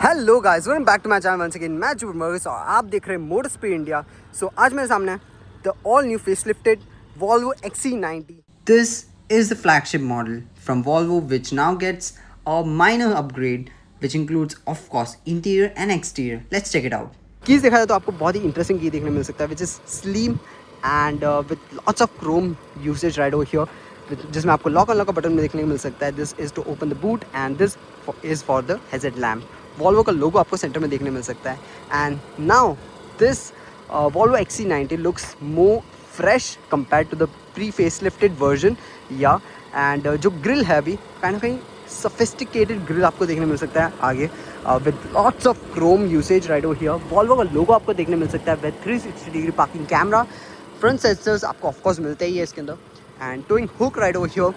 Hello guys, welcome back to my channel once again. मैं जुबेर मर्गिस और आप देख रहे हैं मोटर स्पीड इंडिया। सो आज मेरे सामने है the all new facelifted Volvo XC90. This is the flagship model from Volvo which now gets a minor upgrade which includes of course interior and exterior. Let's check it out. Keys देखा जाए तो आपको बहुत ही interesting की देखने मिल सकता है which is slim and with lots of chrome usage right over here, जिसमें आपको लॉक अनलॉक का बटन में देखने को मिल सकता है. This is to open the boot and this is for the headlight lamp. Volvo का लोगो आपको सेंटर में देखने मिल सकता है. And now this Volvo XC90 looks more fresh compared to the pre-facelifted version. या एंड जो ग्रिल है अभी कहीं ना कहीं सफिस्टिकेटेड ग्रिल आपको देखने मिल सकता है आगे with lots of Chrome usage right over here. Volvo का लोगो आपको देखने मिल सकता है with 360 degree parking camera. Front sensors आपको ऑफकोर्स मिलते ही है इसके अंदर and towing hook right over here.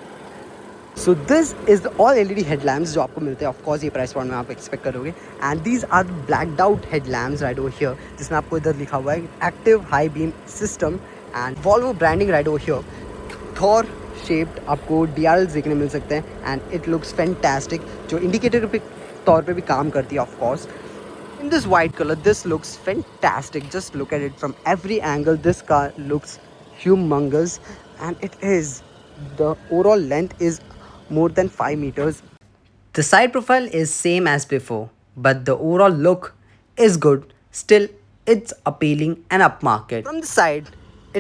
So this is the all LED headlamps जो आपको मिलते हैं ऑफकोर्स ये प्राइस पॉइंट में आप एक्सपेक्ट करोगे. And these are blacked out headlamps right over here, जिसमें आपको इधर लिखा हुआ है active high beam system and Volvo branding right over here. Thor shaped आपको DRLs देखने मिल सकते हैं एंड इट लुक्स फैंटास्टिक, जो इंडिकेटर के तौर पे भी काम करती है of course. In this white color, this looks fantastic. Just look at it from every angle. This car looks humongous, and it is. The overall length is more than 5 meters. The side profile is same as before, but the overall look is good. Still, it's appealing and upmarket. From the side,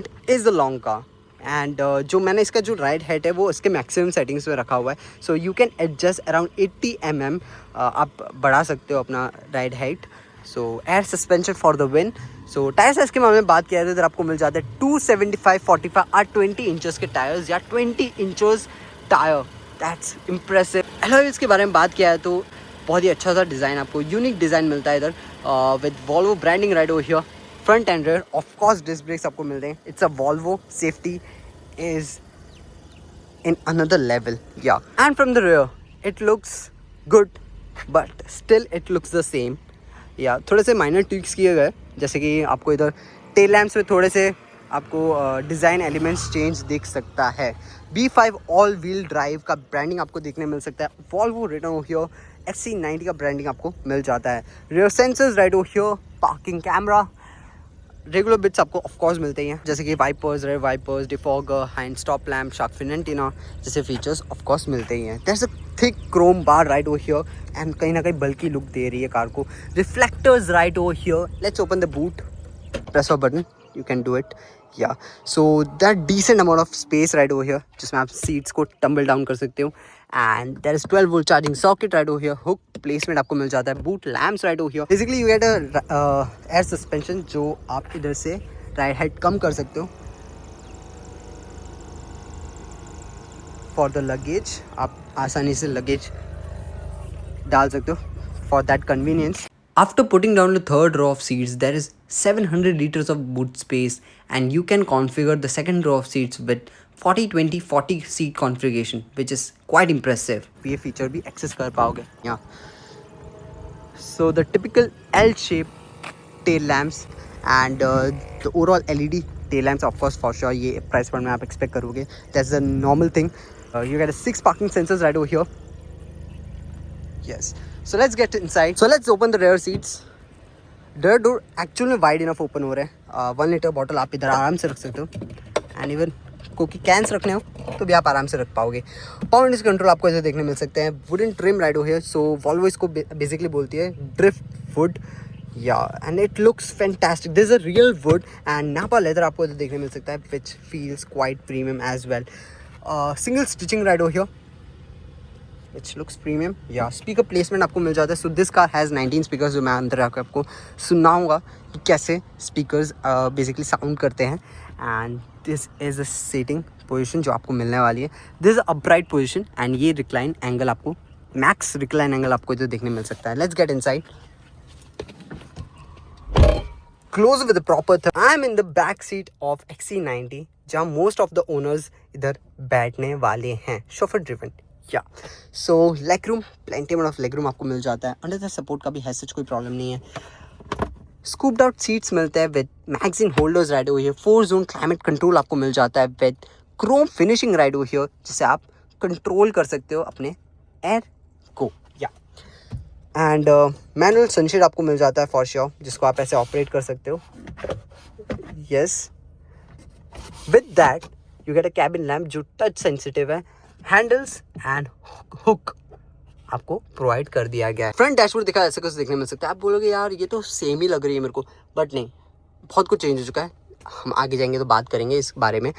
it is a long car. And जो मैंने इसका जो ride height है वो इसके maximum settings में रखा हुआ है. So you can adjust around 80 mm. आप बढ़ा सकते हो अपना ride height. So air suspension for the win. So tyre size के मामले में बात किया जाए तो आपको मिल जाता है 275/45 और 20 इंचज़ के टायर्स या 20 inches tyre. That's impressive. Alloy wheels के बारे में बात किया है तो बहुत ही अच्छा सा डिज़ाइन, आपको यूनिक डिज़ाइन मिलता है इधर with Volvo branding right over here. Front and rear of course disc brakes आपको मिलते हैं. It's a Volvo. Safety is in another level. Yeah and from the rear it looks good but still it looks the same. या थोड़े से minor twigs किए गए, जैसे कि आपको इधर टेल लैम्प्स में थोड़े से आपको डिज़ाइन एलिमेंट्स चेंज दिख सकता है. B5 ऑल व्हील ड्राइव का ब्रांडिंग आपको देखने मिल सकता है. Volvo written over here. XC90 का ब्रांडिंग आपको मिल जाता है. Rear sensors right over here. Parking camera. Regular bits आपको ऑफकोर्स मिलते ही हैं, जैसे कि wipers, rear wipers, defogger, hand stop lamp, shark fin antenna जैसे फीचर्स ऑफकोर्स मिलते ही हैं. There is a thick chrome bar right over here and कहीं ना कहीं बल्कि लुक दे रही है कार को. Reflectors right over here. Let's open the boot. Press of button, you can do it. Yeah so that decent amount of space right over here, जिसमें आप seats को टम्बल डाउन कर सकते हो. And there is 12 volt charging socket right over here. Hook placement आपको मिल जाता है. Boot lamps right over here. Basically you get a air suspension जो आप इधर से राइड हाइट कम कर सकते हो. फॉर द लगेज आप आसानी से लगेज डाल सकते हो for that convenience. After putting down the third row of seats, there is 700 liters of boot space and you can configure the second row of seats with 40-20-40 seat configuration, which is quite impressive. ये feature भी access कर पाओगे यहाँ. So the typical L-shaped tail lamps and the overall LED tail lamps, of course for sure ये price point में आप expect करोगे. That's the normal thing. You get a 6 parking sensors right over here. Yes. So let's get inside. So let's open the rear seats. Rear door actually में wide enough open हो रहे हैं. 1 litre bottle आप इधर आराम से रख सकते हो एंड इवन कोकी कैंस रखने हो तो भी आप आराम से रख पाओगे. पावर विंडोज कंट्रोल आपको इधर देखने मिल सकते हैं. Wooden trim right over here. So Volvo इसको बेसिकली बोलती है drift wood. Yeah and it looks fantastic. This is a real wood and Nappa leather आपको इधर देखने मिल सकता है which feels quite premium as well. Single stitching right over here which looks premium. Yeah speaker placement आपको मिल जाता है. So this car has 19 speakers, जो मैं अंदर आकर आपको सुनाऊंगा कि कैसे स्पीकर्स बेसिकली साउंड करते हैं. And this is a seating position जो आपको मिलने वाली है. This is upright position and ये रिक्लाइन एंगल आपको मैक्स रिक्लाइन एंगल आपको इधर देखने मिल सकता है. Let's get inside. Close with the proper. I am in the back seat of XC90 जहाँ मोस्ट ऑफ द ओनर्स इधर बैठने वाले हैं. Chauffeur driven. Yeah so leg room, plenty amount of leg room आपको मिल जाता है. अंडर द सपोर्ट का भी है सच कोई प्रॉब्लम नहीं है. स्कूप्ड आउट सीट्स मिलते हैं with magazine holders right over here. 4 zone climate control आपको मिल जाता है with Chrome finishing right over here, जिसे आप कंट्रोल कर सकते हो अपने एयर को. या एंड मैनुअल सनशेड आपको मिल जाता है फॉर श्योर, जिसको आप ऐसे ऑपरेट कर सकते हो. Yes, with that you get a cabin lamp जो टच सेंसिटिव है. हैंडल्स एंड हुक आपको प्रोवाइड कर दिया गया है. फ्रंट डैशबोर्ड दिखा ऐसा कुछ देखने मिल सकता है. आप बोलोगे यार ये तो सेम ही लग रही है मेरे को, बट नहीं, बहुत कुछ चेंज हो चुका है. हम आगे जाएंगे तो बात करेंगे इस बारे में.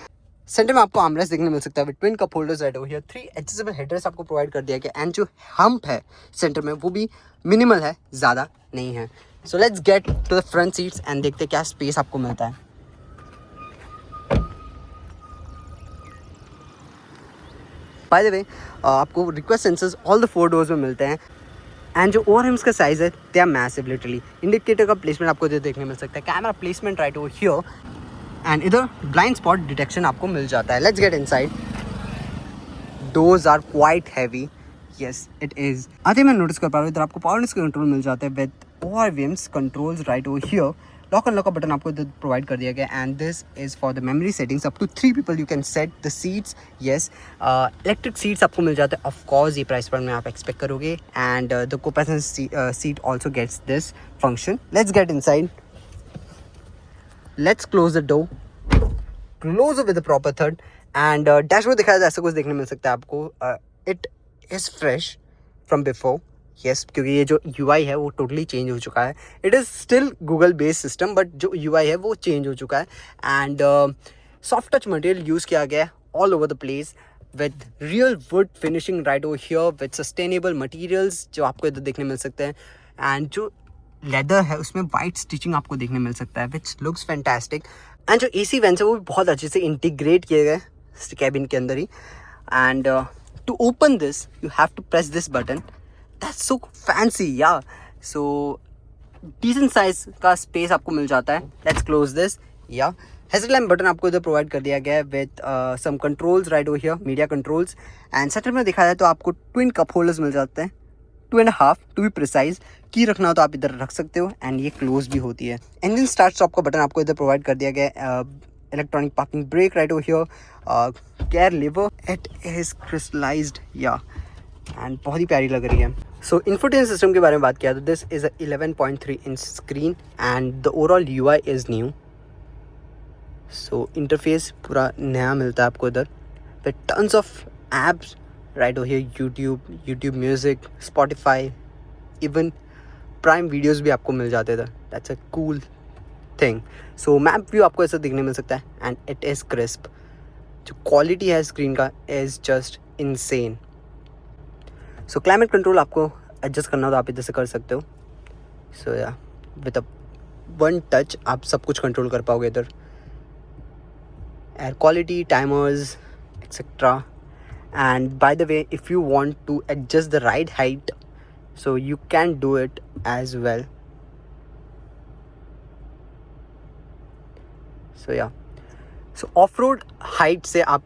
सेंटर में आपको आर्मरेस्ट देखने मिल सकता है with twin cup holders right over here. 3 adjustable headrest आपको प्रोवाइड कर दिया गया. एंड जो हम्प है सेंटर में वो भी मिनिमल है, ज़्यादा नहीं है. So let's get to the front seats and देखते क्या स्पेस आपको मिलता है. बाय द वे आपको request sensors all the 4 doors में मिलते हैं. एंड जो ओवरहैम्स का साइज है they are massive literally. Indicator का प्लेसमेंट आपको देखने मिल सकता है. Camera placement right over here. And इधर ब्लाइंड स्पॉट डिटेक्शन आपको मिल जाता है. Let's get inside. Doors are quite heavy. Yes it is. आते मैं नोटिस कर पा रहा हूँ इधर आपको पावर का कंट्रोल मिल जाता है with ORVMs controls right over here. Lock and lock का बटन आपको इधर प्रोवाइड कर दिया गया. And this is for the memory settings. Up to 3 people you can set the seats. Yes, electric seats आपको मिल जाते हैं. ऑफकोर्स ये प्राइस पॉइंट में आप एक्सपेक्ट करोगे. And the co passenger seat also gets this function. Let's get inside. Let's close the door. Close with the proper थर्ड. And dashboard दिखाया जाए ऐसा कुछ देखने मिल सकता है आपको. It is fresh from before. Yes, क्योंकि ये जो UI है वो टोटली चेंज हो चुका है. It is still Google based system but जो UI है वो चेंज हो चुका है. And soft touch material use किया गया है all over the place with real would finishing right over here with sustainable materials जो आपको इधर देखने मिल सकते हैं. एंड जो लेदर है उसमें वाइट स्टिचिंग आपको देखने मिल सकता है विच लुक्स फैंटास्टिक. एंड जो AC वेंट्स है वो भी बहुत अच्छे से इंटीग्रेट किए गए कैबिन के अंदर ही. And to open this you have to press this button. That's so fancy yeah. So decent size का स्पेस आपको मिल जाता है. Let's close this. Yeah headlamp button आपको इधर प्रोवाइड कर दिया गया है with some controls right over here, media controls. And setup में दिखाया जाए तो आपको ट्विन कप होल्डर्स मिल जाते हैं, 2.5 टू बी प्रिसाइज. की रखना हो तो आप इधर रख सकते हो. एंड ये क्लोज भी होती है. इंजन स्टार्ट स्टॉप का बटन आपको इधर प्रोवाइड कर दिया गया है. Electronic parking brake right over here. Gear liver it is crystallised या. एंड बहुत ही प्यारी लग रही है. सो इंफोटेनमेंट सिस्टम के बारे में बात किया तो this is a 11.3 inch screen and the overall UI is new. So interface पूरा नया मिलता है आपको इधर with tons of apps right over here. YouTube music, Spotify, even prime videos भी आपको मिल जाते थे. That's a cool thing. So map view आपको ऐसा दिखने मिल सकता है. And it is crisp. जो क्वालिटी है स्क्रीन का is just insane. So climate control आपको एडजस्ट करना हो तो आप इधर से कर सकते हो. सो या विद अ वन टच आप सब कुछ कंट्रोल कर पाओगे इधर. Air quality, timers etcetera. And by the way if you want to adjust the ride height so you can do it as well. So yeah, so off-road height से आप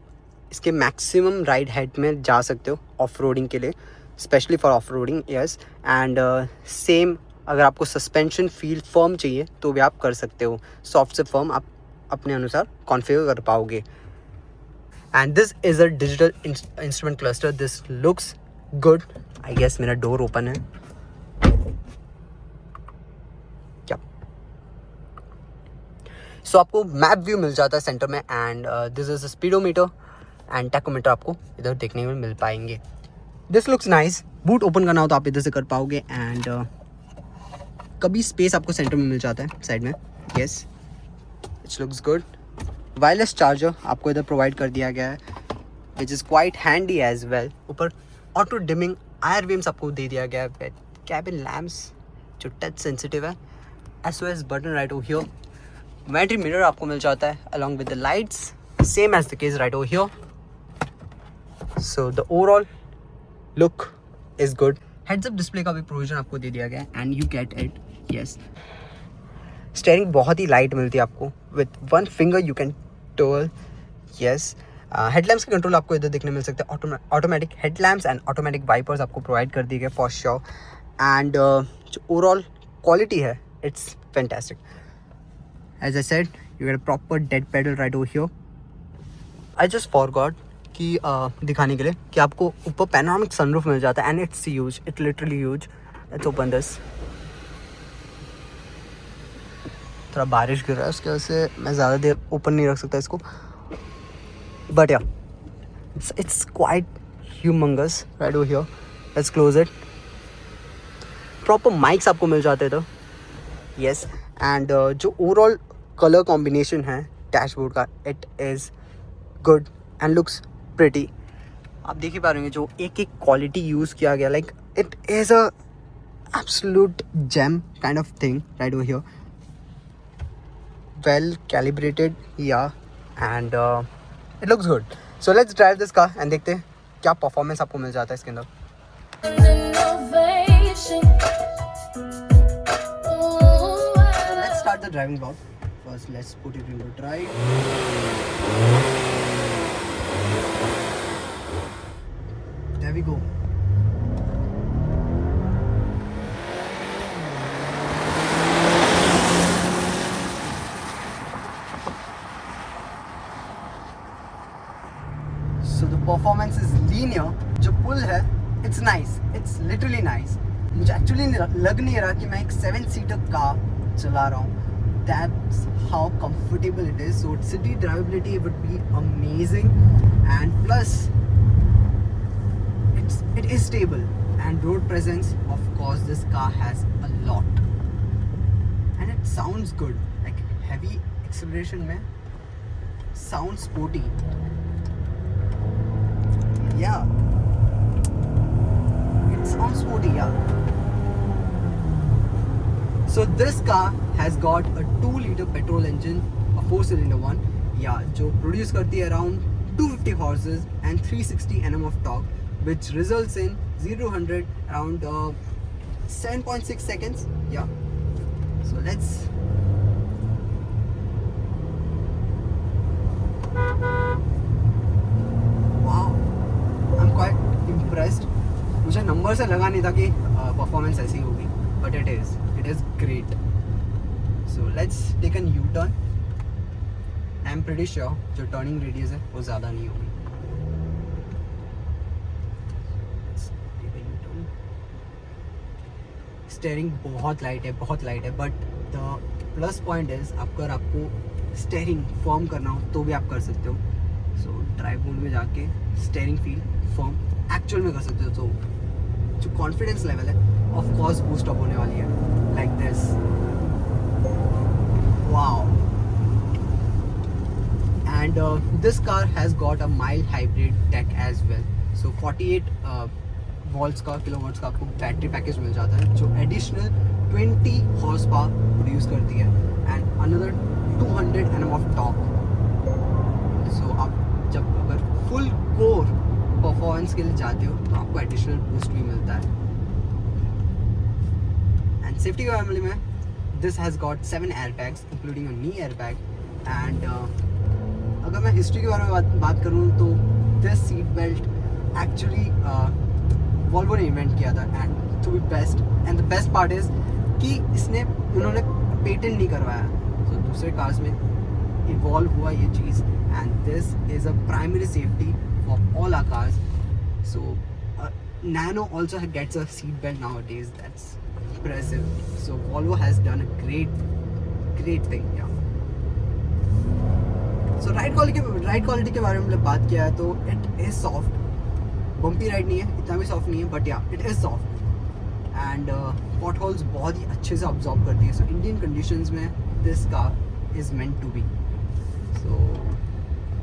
इसके maximum ride height में जा सकते हो off-roading के लिए, especially for off-roading. yes. And same अगर आपको suspension feel firm चाहिए तो भी आप कर सकते हो. soft से firm आप अपने अनुसार configure कर पाओगे. And this is a digital instrument cluster. This looks good. I guess मेरा डोर ओपन है क्या. सो आपको मैप व्यू मिल जाता है सेंटर में. And this is a speedometer and tachometer आपको इधर देखने में मिल पाएंगे. This looks nice. Boot open करना हो तो आप इधर से कर पाओगे. एंड कभी स्पेस आपको सेंटर में मिल जाता है साइड में. Yes, it looks good. Wireless charger आपको इधर प्रोवाइड कर दिया गया है which is quite handy as well. ऊपर ऑटो डिमिंग IR-beams आपको दे दिया गया है. कैबिन लैम्प्स जो टच सेंसिटिव है. SOS button right over here. Vanity mirror आपको मिल जाता है along with the lights, same as the case right over here. So the overall look is good. Heads up display का भी provision आपको दे दिया गया है and you get it. Yes, steering बहुत ही लाइट मिलती है आपको. With one finger you can turn. Yes, headlamps के कंट्रोल आपको इधर देखने मिल सकते हैं. Automatic headlamps and automatic wipers आपको प्रोवाइड कर दिए गए फॉर श्योर. एंड जो ओवरऑल क्वालिटी है it's fantastic. As I said you get a proper dead pedal right over here. I just forgot कि दिखाने के लिए कि आपको ऊपर पैनोरामिक सनरूफ मिल जाता है. And it's huge, it literally huge. Let's open this. थोड़ा बारिश गिर रहा है उसकी वजह से मैं ज़्यादा देर ओपन नहीं रख सकता इसको, बट या it's quite humongous right over here. Let's close it. Proper mics आपको मिल जाते थे, yes, and जो overall color combination है डैशबोर्ड का, it is good and looks pretty. आप देख ही पा रहे होंगे जो एक एक क्वालिटी यूज़ किया गया, like it is a absolute gem kind of thing right over here. Well calibrated, yeah, and it looks good. So let's drive this car and देखते हैं क्या परफॉर्मेंस आपको मिल जाता है इसके अंदर. Let's start the driving vlog. First, let's put it into drive. There we go. So the performance is linear. जो पुल है, it's nice. It's literally nice. मुझे actually लग नहीं रहा कि मैं एक 7-seater कार चला रहा हूँ. That's how comfortable it is. So city drivability would be amazing, and plus it is stable, and road presence, of course, this car has a lot, and it sounds good. Like heavy acceleration में sounds sporty. Yeah, it sounds sporty, yeah. So this car has got a 2-liter petrol engine, a 4-cylinder one, yeah, जो produce करती है around 250 horses and 360 Nm of torque, which results in 0-100 around 7.6 seconds, yeah. So let's impressed. मुझे number से लगा नहीं था कि performance ऐसी होगी, but it is great. So let's take an U turn. I am pretty sure जो turning radius है वो ज़्यादा नहीं होगी. स्टेयरिंग बहुत लाइट है, but the plus point is अगर आपको स्टेयरिंग फॉर्म करना हो तो भी आप कर सकते हो. सो ड्राइव मोड में जाके स्टेयरिंग फील फॉर्म एक्चुअल में कर सकते हो. तो जो कॉन्फिडेंस लेवल है ऑफ कोर्स बूस्ट अप होने वाली है, like this. Wow. And this car has got a mild hybrid tech as well. So 48 volts का किलोवाट्स का आपको बैटरी पैकेज मिल जाता है, जो एडिशनल 20 हॉर्स पावर प्रोड्यूस करती है, and another 200 Nm of torque. So आप जब अगर फुल कोर परफॉर्मेंस के लिए जाते हो तो आपको एडिशनल बूस्ट भी मिलता है. एंड सेफ्टी के मामले में this has got 7 airbags including a knee airbag. And अगर मैं हिस्ट्री के बारे में बात करूँ तो this seat belt actually Volvo ने इन्वेंट किया था, and to be best and the best part is कि उन्होंने पेटेंट नहीं करवाया. तो दूसरे कार्स में इवॉल्व हुआ ये चीज़, and this is a primary safety for all our cars. So Nano also gets a seat belt nowadays. That's impressive. So Volvo has done a great thing, yeah. So ride quality के बारे में बात किया है तो it is soft. Bumpy ride नहीं है, इतना भी soft नहीं है, but yeah, it is soft. And potholes बहुत ही अच्छे से absorb करती है. So Indian conditions में this car is meant to be. So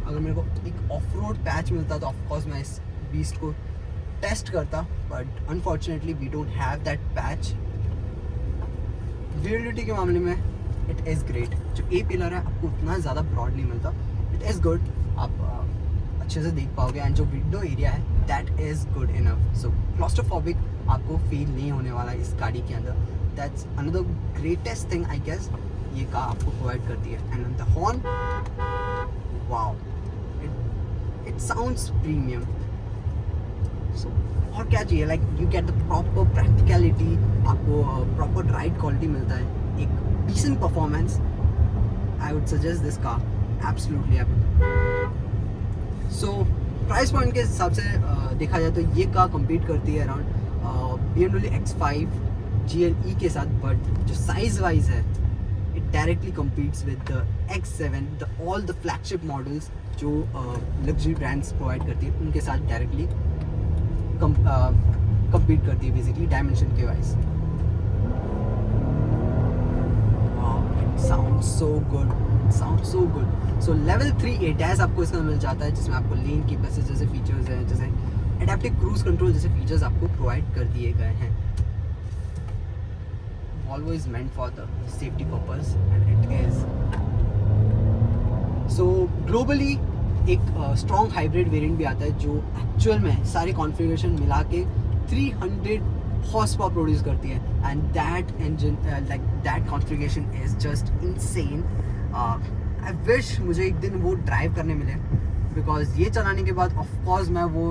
अगर मेरे को एक ऑफ रोड पैच मिलता तो ऑफकोर्स मैं इस बीस्ट को टेस्ट करता, but unfortunately we don't have that patch. Durability के मामले में इट इज़ ग्रेट. जो ए पिलर है आपको उतना ज़्यादा ब्रॉड नहीं मिलता, इट इज़ गुड, आप अच्छे से देख पाओगे. एंड जो विंडो एरिया है that is good enough. So claustrophobic आपको फील नहीं होने वाला इस गाड़ी के अंदर. That's another greatest thing I guess ये कार आपको प्रोवाइड करती है. And the horn, wow, it sounds premium. So और क्या चाहिए, like you get the proper practicality, आपको प्रॉपर राइड क्वालिटी मिलता है, एक decent performance. I would suggest this car absolutely. So price point के हिसाब से देखा जाए तो ये कार कम्पीट करती है अराउंड BMW X5 GLE के साथ, बट जो साइज वाइज है it directly competes with the X7, all the flagship models जो luxury brands provide करती है उनके साथ directly compete करती है basically dimension के wise. Wow, it sounds so good. So level 3 ADAS आपको इसका मिल जाता है, जिसमें आपको lane keep assist जैसे features हैं, जैसे adaptive cruise control जैसे features आपको provide कर दिए गए हैं. Volvo is meant for the safety purpose and it is. So globally एक strong hybrid variant भी आता है जो actual में सारे configuration मिला के 300 horsepower produce करती है, and that engine like that configuration is just insane. I wish मुझे एक दिन वो drive करने मिले, because ये चलाने के बाद of course मैं वो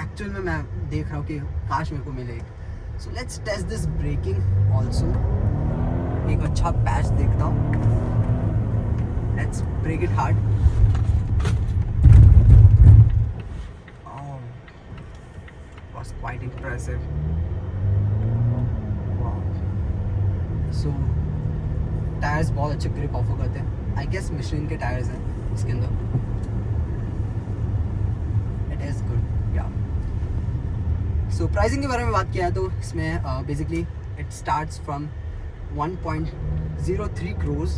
actual में मैं देख रहा हूँ कि काश मेरे को मिले. So let's test this braking also. एक अच्छा पैच देखता हूँ. Let's brake it hard. Oh, was quite impressive. Wow. So tyres बहुत अच्छे ग्रिप ऑफर करते हैं. I guess Michelin के टायर्स हैं इसके अंदर. It is good. Yeah. So pricing के बारे में बात किया है तो इसमें basically it starts from 1.03 crores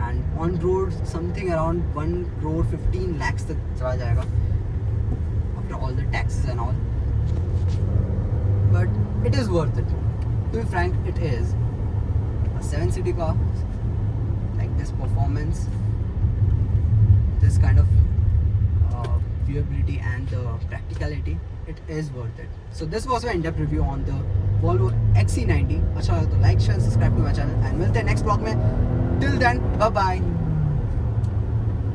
and on road something around 1 crore 15 lakhs तक चला जाएगा after all the taxes and all, but it is worth it. To be frank, it is a 7-seater car like this performance, this kind of viewability and the practicality. It is worth it. So this was my in-depth review on the Volvo XC90. अच्छा लगा तो like, share, subscribe to my channel and मिलते हैं next vlog में. Till then, bye bye.